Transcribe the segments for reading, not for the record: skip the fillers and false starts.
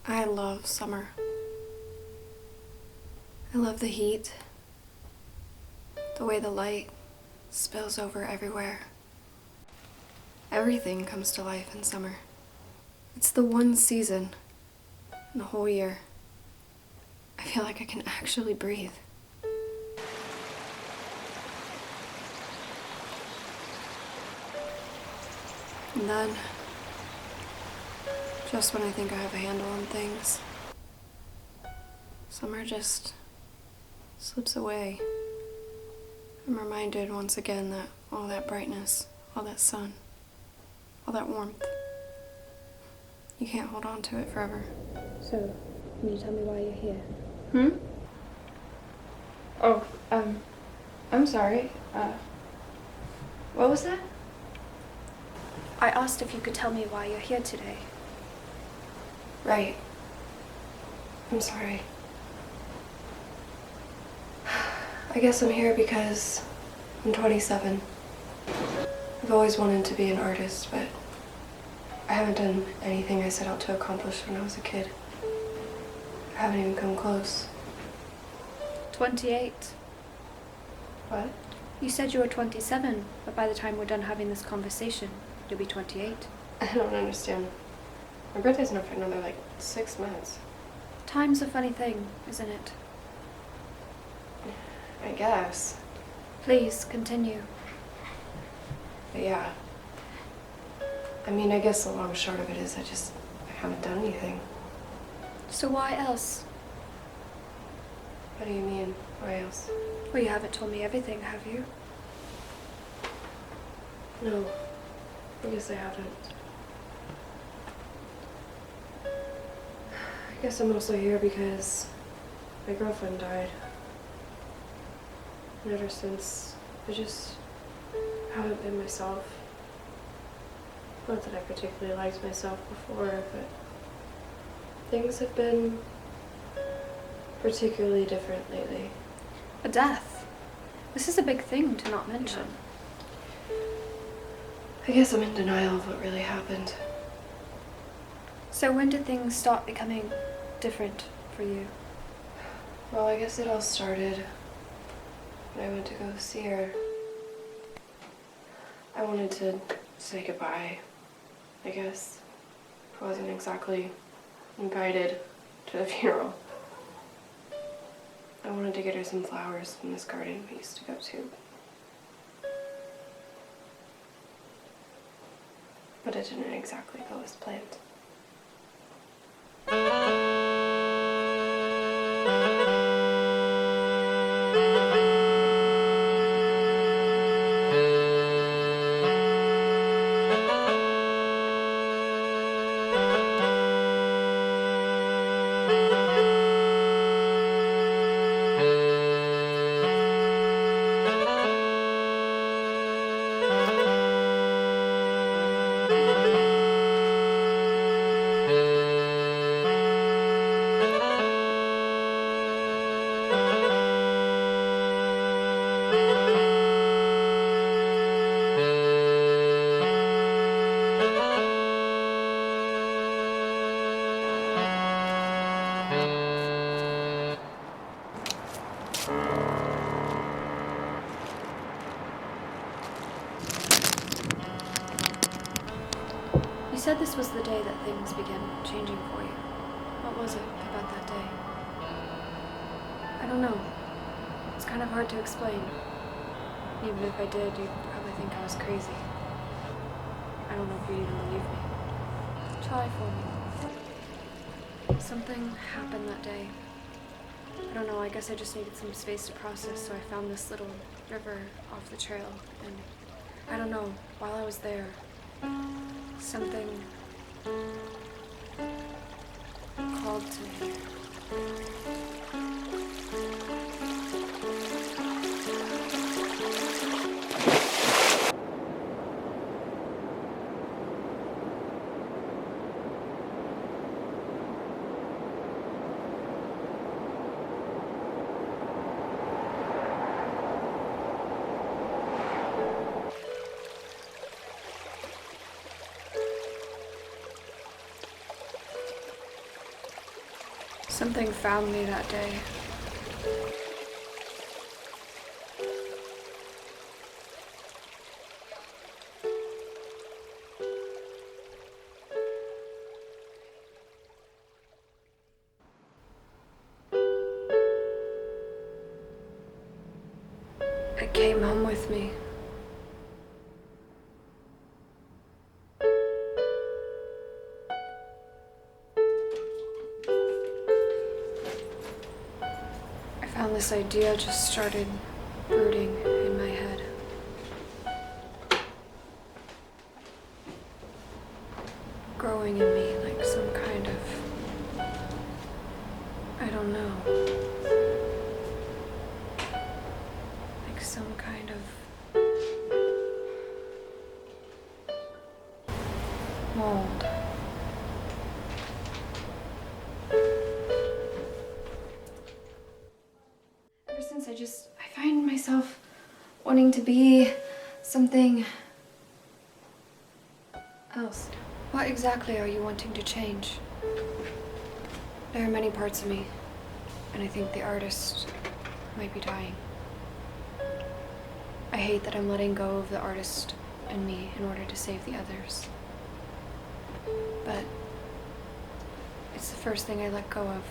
I love summer. I love the heat, the way the light spills over everywhere. Everything comes to life in summer. It's the one season in the whole year I feel like I can actually breathe. And then, just when I think I have a handle on things, summer just slips away. I'm reminded once again that all that brightness, all that sun, all that warmth, you can't hold on to it forever. So, can you tell me why you're here? Oh, I'm sorry. What was that? I asked if you could tell me why you're here today. Right. I'm sorry. I guess I'm here because I'm 27. I've always wanted to be an artist, but I haven't done anything I set out to accomplish when I was a kid. I haven't even come close. 28. What? You said you were 27, but by the time we're done having this conversation, you'll be 28. I don't understand. My birthday's not for another, 6 months. Time's a funny thing, isn't it? I guess. Please, continue. But yeah. I mean, I guess the long and short of it is I haven't done anything. So why else? What do you mean? Why else? Well, you haven't told me everything, have you? No. I guess I haven't. I guess I'm also here because my girlfriend died. And ever since, I just haven't been myself. Not that I particularly liked myself before, but things have been particularly different lately. A death. This is a big thing to not mention. Yeah. I guess I'm in denial of what really happened. So when did things start becoming different for you? Well, I guess it all started when I went to go see her. I wanted to say goodbye, I guess. I wasn't exactly invited to the funeral. I wanted to get her some flowers from this garden we used to go to. But it didn't exactly go as planned. You said this was the day that things began changing for you. What was it about that day? I don't know. It's kind of hard to explain. Even if I did, you'd probably think I was crazy. I don't know if you'd even believe me. Try for me. Something happened that day. I don't know, I guess I just needed some space to process, so I found this little river off the trail, and I don't know, while I was there, something called to me. Something found me that day. It came home with me. I found this idea just started brooding in my head. Growing in me like some kind of, I don't know, like some kind of mold. Ever since I find myself wanting to be something else. What exactly are you wanting to change? There are many parts of me, and I think the artist might be dying. I hate that I'm letting go of the artist and me in order to save the others. But it's the first thing I let go of,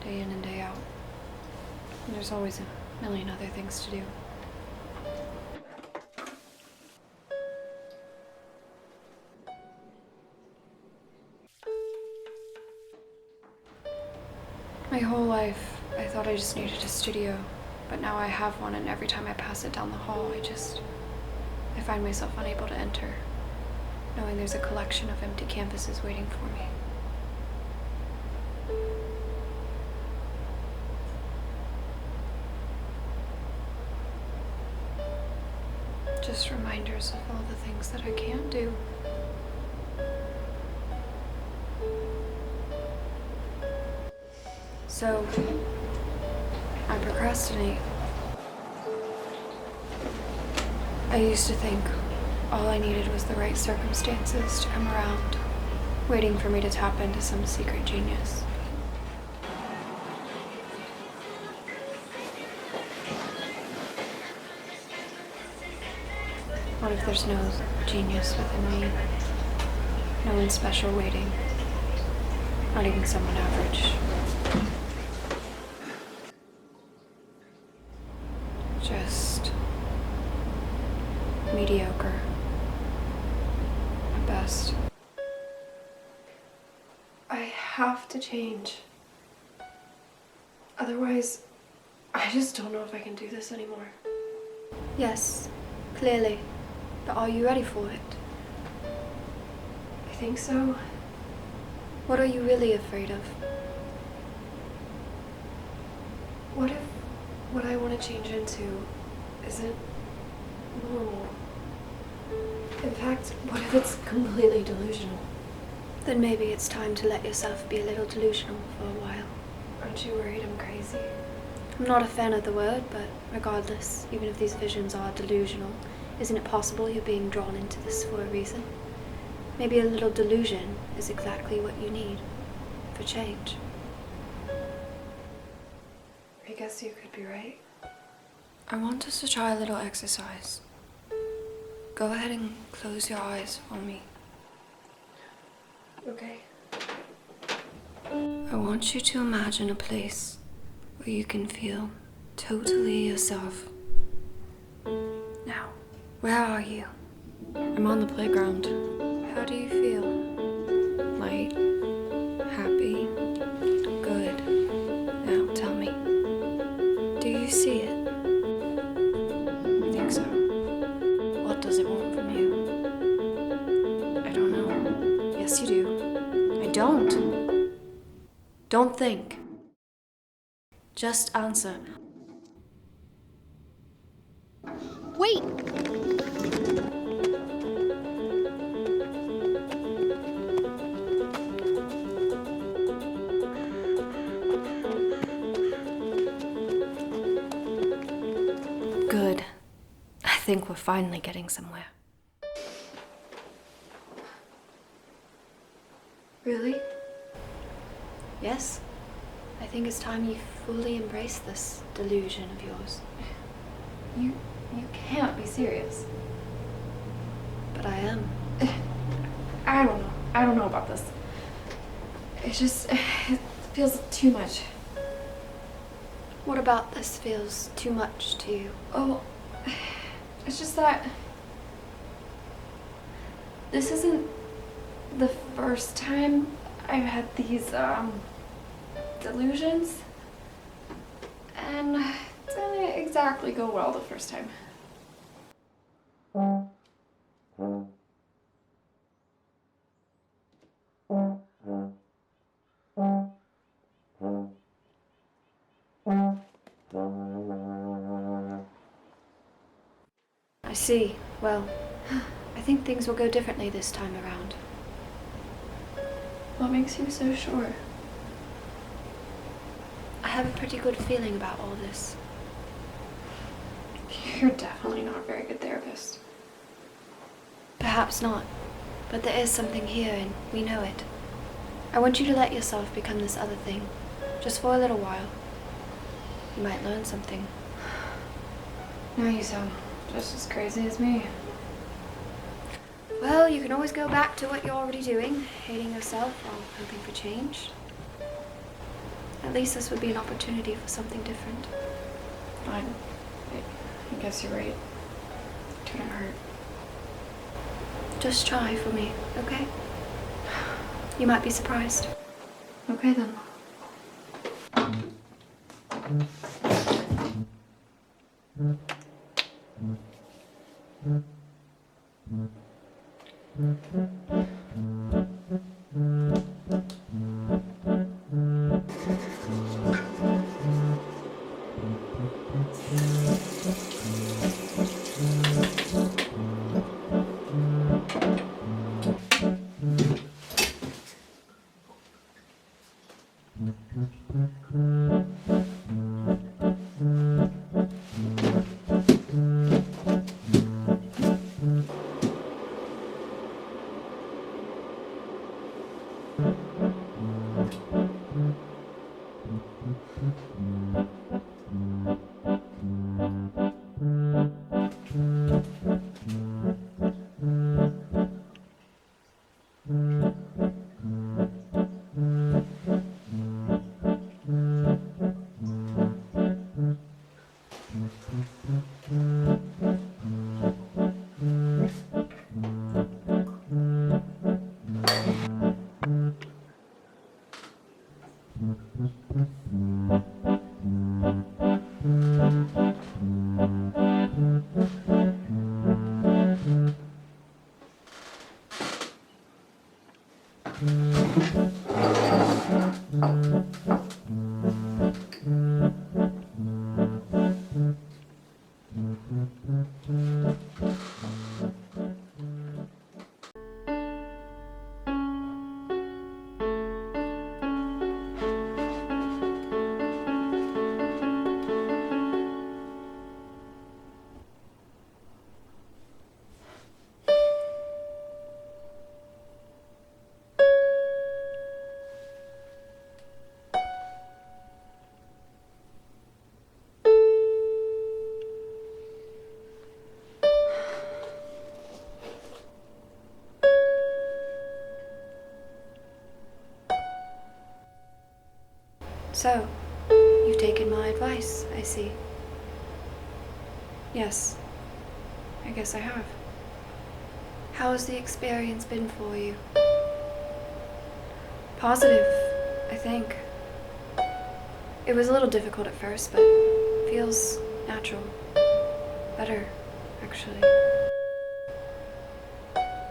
day in and day out. And there's always a million other things to do. My whole life, I thought I just needed a studio, but now I have one, and every time I pass it down the hall, I find myself unable to enter, knowing there's a collection of empty canvases waiting for me. Just reminders of all the things that I can't do. So, I procrastinate. I used to think all I needed was the right circumstances to come around, waiting for me to tap into some secret genius. What if there's no genius within me? No one special waiting. Not even someone average. Just mediocre at best. I have to change. Otherwise, I just don't know if I can do this anymore. Yes, clearly. But are you ready for it? I think so. What are you really afraid of? What if what I want to change into isn't normal? In fact, what if it's completely delusional? Then maybe it's time to let yourself be a little delusional for a while. Aren't you worried I'm crazy? I'm not a fan of the word, but regardless, even if these visions are delusional, isn't it possible you're being drawn into this for a reason? Maybe a little delusion is exactly what you need for change. I guess you could be right. I want us to try a little exercise. Go ahead and close your eyes for me. Okay. I want you to imagine a place where you can feel totally yourself. Now, where are you? I'm on the playground. How do you feel? Light. Happy. Good. Now, tell me. Do you see it? I think so. What does it want from you? I don't know. Yes, you do. I don't. Don't think. Just answer. Wait! Good. I think we're finally getting somewhere. Really? Yes? think it's time you fully embrace this delusion of yours. You can't be serious. But I am. I don't know about this. It feels too much. What about this feels too much to you? Oh, it's just that this isn't the first time I've had these delusions, and it didn't exactly go well the first time. I see. Well, I think things will go differently this time around. What makes you so sure? I have a pretty good feeling about all this. You're definitely not a very good therapist. Perhaps not, but there is something here and we know it. I want you to let yourself become this other thing, just for a little while. You might learn something. Now you sound just as crazy as me. Well, you can always go back to what you're already doing, hating yourself while hoping for change. At least this would be an opportunity for something different. I guess you're right. It couldn't hurt. Just try for me, okay? You might be surprised. Okay then. So, you've taken my advice, I see. Yes, I guess I have. How has the experience been for you? Positive, I think. It was a little difficult at first, but feels natural. Better, actually.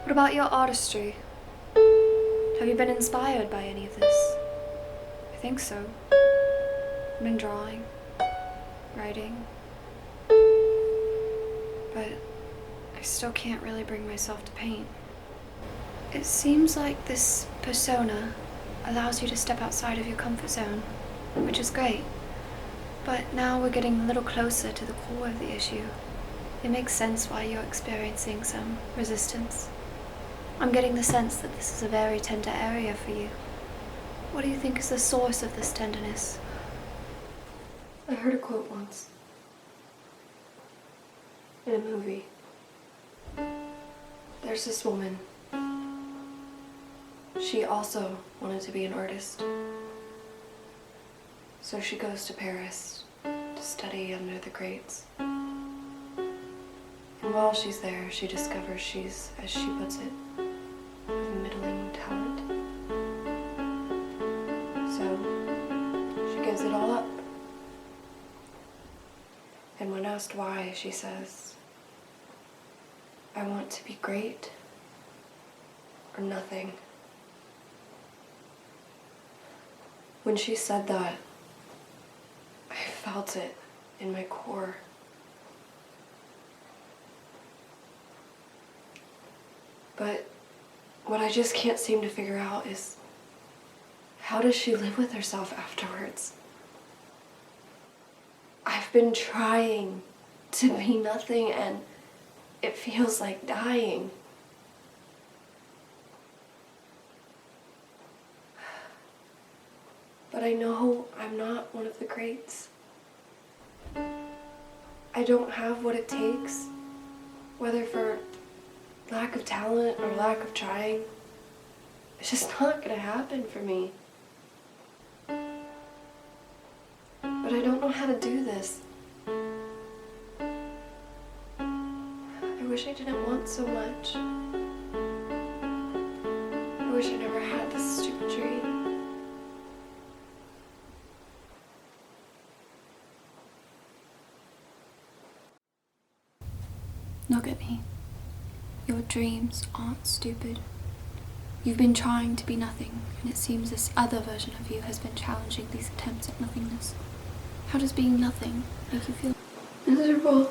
What about your artistry? Have you been inspired by any of this? I think so. I've been drawing, writing, but I still can't really bring myself to paint. It seems like this persona allows you to step outside of your comfort zone, which is great. But now we're getting a little closer to the core of the issue. It makes sense why you're experiencing some resistance. I'm getting the sense that this is a very tender area for you. What do you think is the source of this tenderness? heard a quote once in a movie. There's this woman. She also wanted to be an artist. So she goes to Paris to study under the greats. And while she's there, she discovers she's, as she puts it, of middling talent. So she gives it all up. And when asked why, she says, I want to be great or nothing. When she said that, I felt it in my core. But what I just can't seem to figure out is, how does she live with herself afterwards? I've been trying to be nothing and it feels like dying. But I know I'm not one of the greats. I don't have what it takes, whether for lack of talent or lack of trying. It's just not gonna happen for me. But I don't know how to do this. I wish I didn't want so much. I wish I never had this stupid dream. Look at me. Your dreams aren't stupid. You've been trying to be nothing, and it seems this other version of you has been challenging these attempts at nothingness. How does being nothing make you feel? Miserable.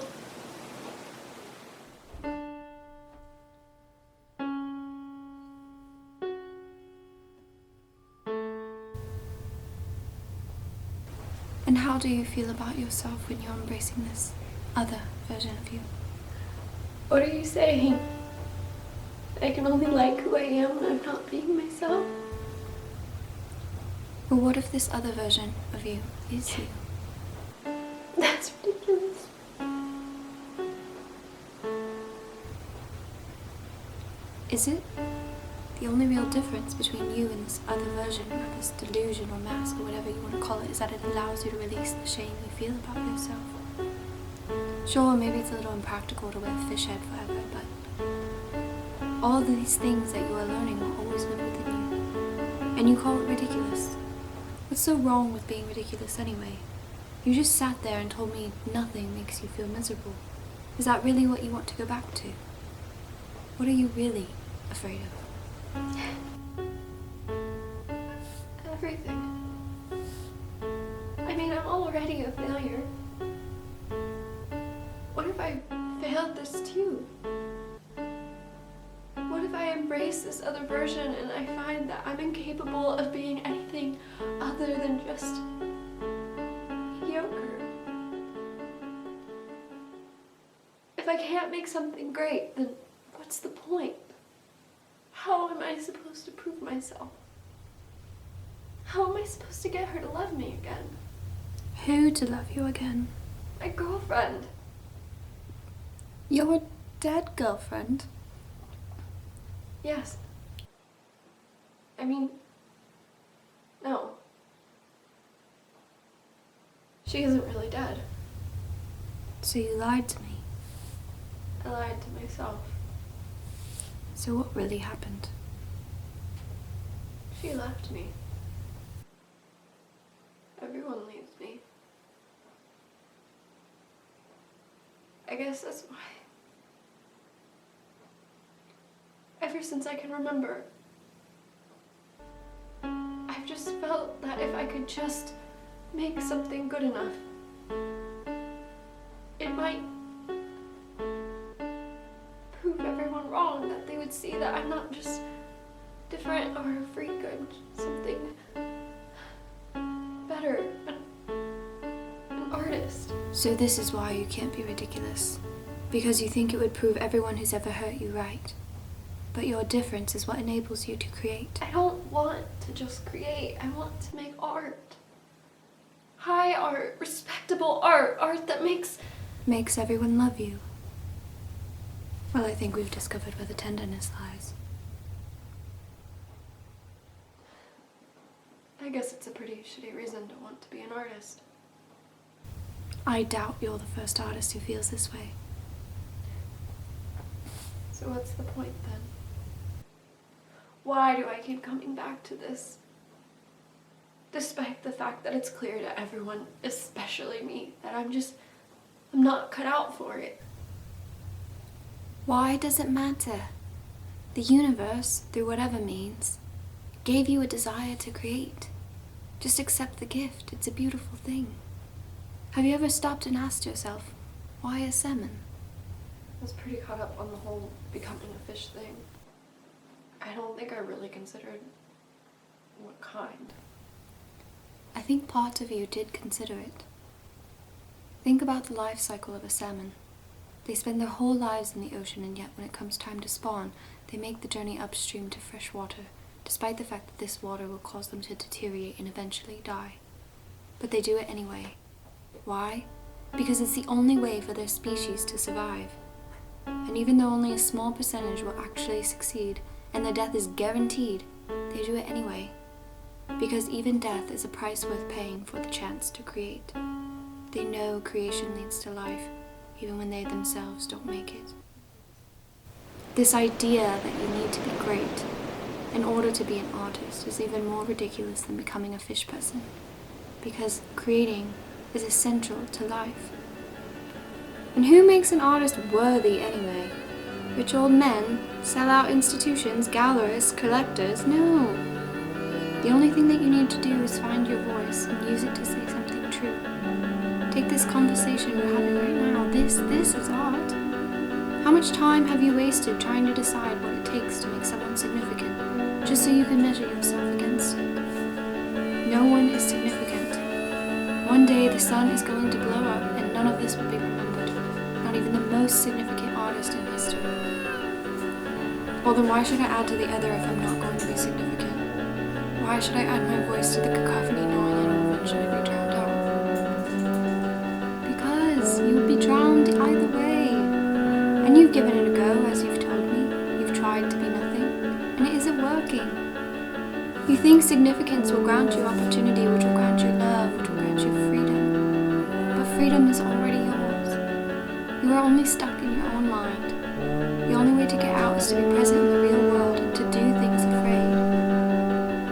And how do you feel about yourself when you're embracing this other version of you? What are you saying? I can only like who I am when I'm not being myself? Well, what if this other version of you is you? That's ridiculous. Is it? The only real difference between you and this other version, or this delusion or mask, or whatever you want to call it, is that it allows you to release the shame you feel about yourself. Sure, maybe it's a little impractical to wear a fish head forever, but all these things that you are learning will always live within you. And you call it ridiculous. What's so wrong with being ridiculous anyway? You just sat there and told me nothing makes you feel miserable. Is that really what you want to go back to? What are you really afraid of? Everything. I mean, I'm already a failure. What if I failed this too? What if I embrace this other version and I find that I'm incapable of being anything other than just mediocre? If I can't make something great, then what's the point? How am I supposed to prove myself? How am I supposed to get her to love me again? Who to love you again? My girlfriend. Your dead girlfriend? Yes. I mean, no. She isn't really dead. So you lied to me. I lied to myself. So what really happened? She left me. Everyone leaves me. I guess that's why. Ever since I can remember, I've just felt that if I could just make something good enough, it might prove everyone wrong, that they would see that I'm not just different or a freak, I'm something better, an artist. So this is why you can't be ridiculous. Because you think it would prove everyone who's ever hurt you right. But your difference is what enables you to create. I don't want to just create, I want to make art. high art, respectable art, art that makes everyone love you. Well, I think we've discovered where the tenderness lies. I guess it's a pretty shitty reason to want to be an artist. I doubt you're the first artist who feels this way. So what's the point then? Why do I keep coming back to this? Despite the fact that it's clear to everyone, especially me, that I'm not cut out for it. Why does it matter? The universe, through whatever means, gave you a desire to create. Just accept the gift. It's a beautiful thing. Have you ever stopped and asked yourself, why a salmon? I was pretty caught up on the whole becoming a fish thing. I don't think I really considered what kind. I think part of you did consider it. Think about the life cycle of a salmon. They spend their whole lives in the ocean, and yet when it comes time to spawn, they make the journey upstream to fresh water, despite the fact that this water will cause them to deteriorate and eventually die. But they do it anyway. Why? Because it's the only way for their species to survive. And even though only a small percentage will actually succeed, and their death is guaranteed, they do it anyway. Because even death is a price worth paying for the chance to create. They know creation leads to life, even when they themselves don't make it. This idea that you need to be great in order to be an artist is even more ridiculous than becoming a fish person, because creating is essential to life. And who makes an artist worthy anyway? Rich old men, sell-out institutions, gallerists, collectors? No. The only thing that you need to do is find your voice and use it to say something true. Take this conversation we're having right now. This is art. How much time have you wasted trying to decide what it takes to make someone significant, just so you can measure yourself against it? No one is significant. One day the sun is going to blow up and none of this will be remembered. Not even the most significant artist in history. Well, then why should I add to the other if I'm not going to be significant? Why should I add my voice to the cacophony knowing I will eventually be drowned out? Because you would be drowned either way. And you've given it a go, as you've told me. You've tried to be nothing, and it isn't working. You think significance will grant you opportunity, which will grant you love, which will grant you freedom. But freedom is already yours. You are only stuck in your own mind. The only way to get out is to be present in the real world and to do things afraid.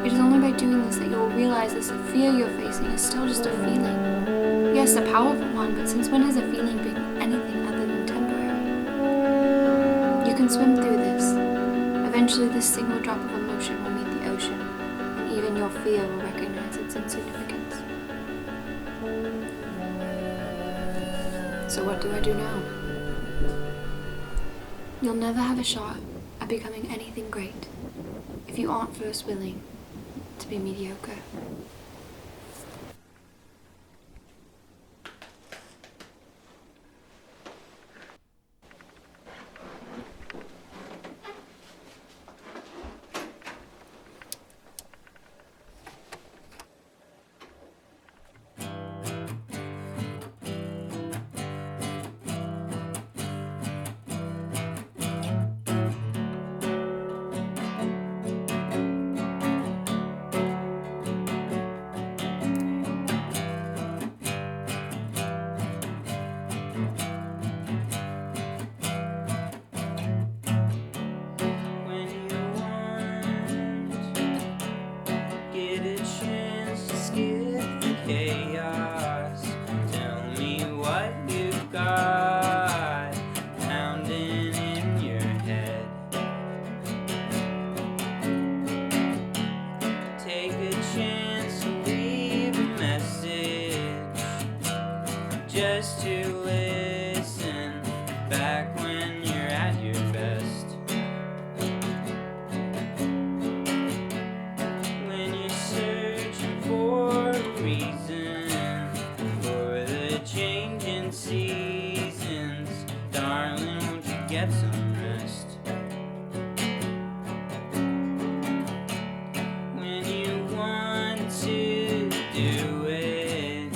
It is only by doing this that you will realize this fear you're facing is still just a feeling. Yes, a powerful one, but since when has a feeling been anything other than temporary? You can swim through this. Eventually this single drop of emotion will meet the ocean, and even your fear will recognize its insignificance. So what do I do now? You'll never have a shot at becoming anything great if you aren't first willing to be mediocre. Just to listen back when you're at your best. When you're searching for a reason for the change in seasons, darling, won't you get some rest? When you want to do it,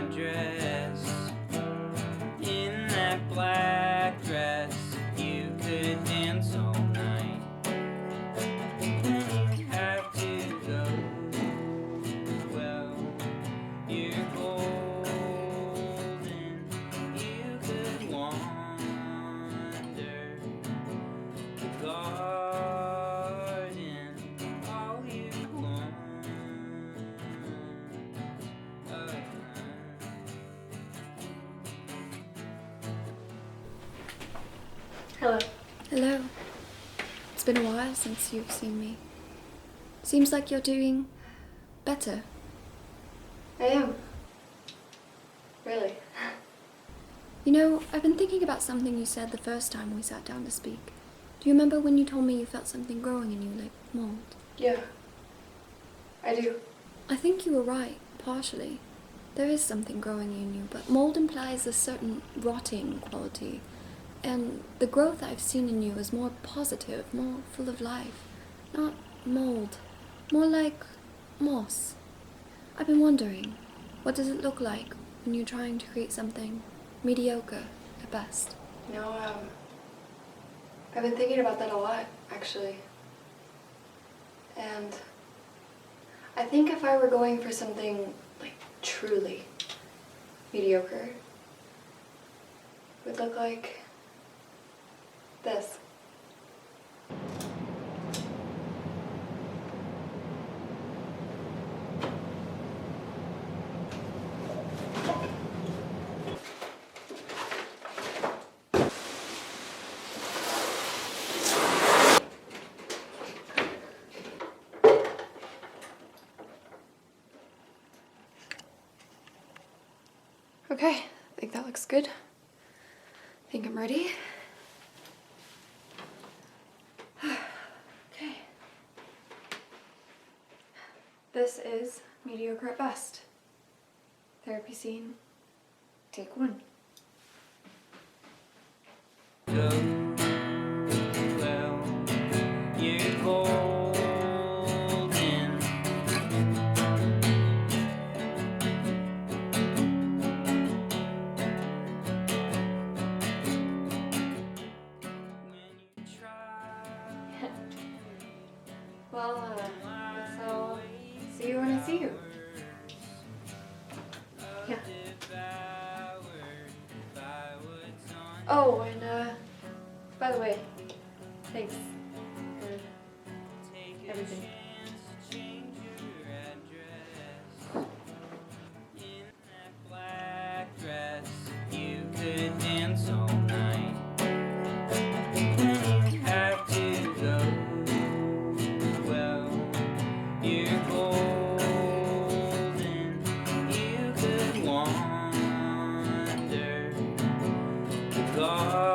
address. In that black dress, you could dance all night. Have to go. Well, you're golden. You could wander the garden all you want. Hello. Hello. It's been a while since you've seen me. Seems like you're doing better. I am. Really. You know, I've been thinking about something you said the first time we sat down to speak. Do you remember when you told me you felt something growing in you, like mold? Yeah. I do. I think you were right, partially. There is something growing in you, but mold implies a certain rotting quality. And the growth I've seen in you is more positive, more full of life. Not mold. More like moss. I've been wondering, what does it look like when you're trying to create something mediocre at best? You know, I've been thinking about that a lot, actually. And I think if I were going for something, like, truly mediocre, it would look like this. Okay, I think that looks good. I think I'm ready. Okay. This is Mediocre at Best. Therapy scene, take 1. Go. Well, you're golden. When you try. Well, guess I'll see you when I see you. Yeah. Oh, and by the way, thanks for everything. In that black dress, you could dance all night. Have to go. Well, you're golden. You could wander the garden.